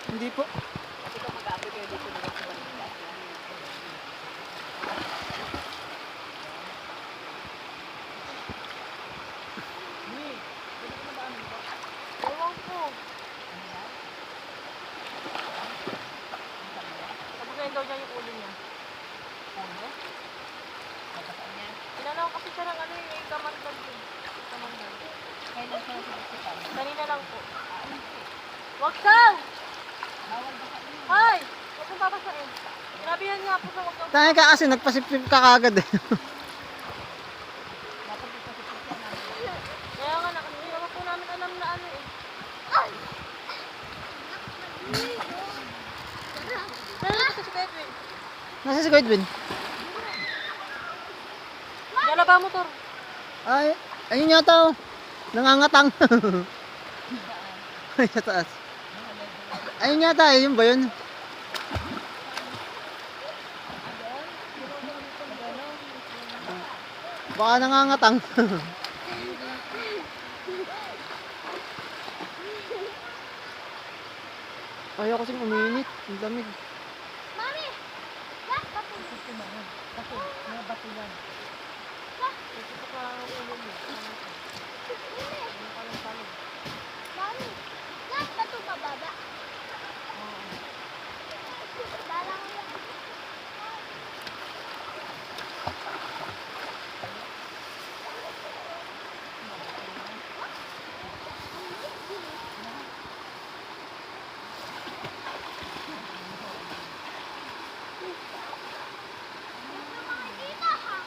Hindi po. Kasi kung mag-aapoy kayo dito naman sa Manila. Ewan ko. Sabugayin daw niya yung ulo niya. Ulo? Inanaw kasi siya ng ano yung kamandag yun. Kamandag. Kailan siya sinusipan? Kanina lang po. Wag kang! Hoy! Huwag kang papasain. Sinabihan nga po sa wag kang... Tayo ka kasi nagpasipsip ka kagad eh. Kaya nga hindi naman po namin alam na ano eh. Nalala ko si Edwin. Nasa si Edwin? Dala ba motor? Ay, ayun yata oh. Nangangatang. Ay, sa taas. Ayun yata, yun ba yun? Baka nangangatang. Ayaw kasing uminit. Ang lamig. Mami! Yak, bato. Bato. Mga bato yan. Ito pa ang ulo mo. Ano ka lang pala? Mami! Yak, bato pababa. Dalang yan. Makikita ha.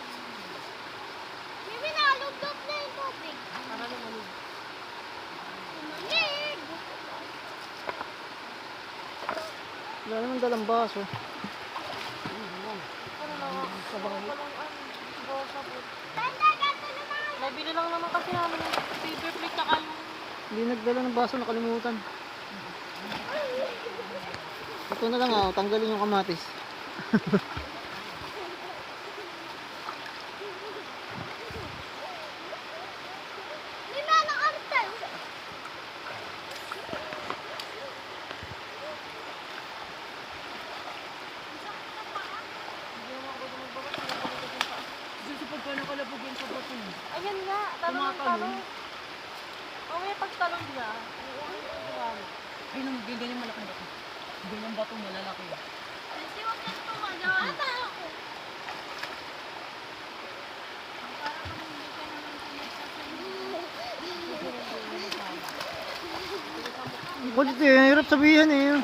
Bibi, nalugdot na yung tubig. Para lumalig. Malig! Wala naman dalang baso. Ano lang ako? Walang bosa po. Tanda, gato naman. Nabili lang naman kasi namin yung paper plate tsaka yung... Hindi nagdala ng baso, nakalimutan. Ito na lang ah, tanggalin yung kamatis. May manang artel. Hindi naman ako pwede magbabas. Kasi pagka nakalabog yan sa bato, Ayan nga, talong ng Tumatalon. talong. Mamaya pagtalong niya, yung ulo ko gumano. ay nang ganyan malaking bato. Ganyan bato malalaki. Kasi huwag kang tumagawa. Talo ko. Para kami hindi ka naman pinagsasabi. Kulit eh, hirap sabihin eh.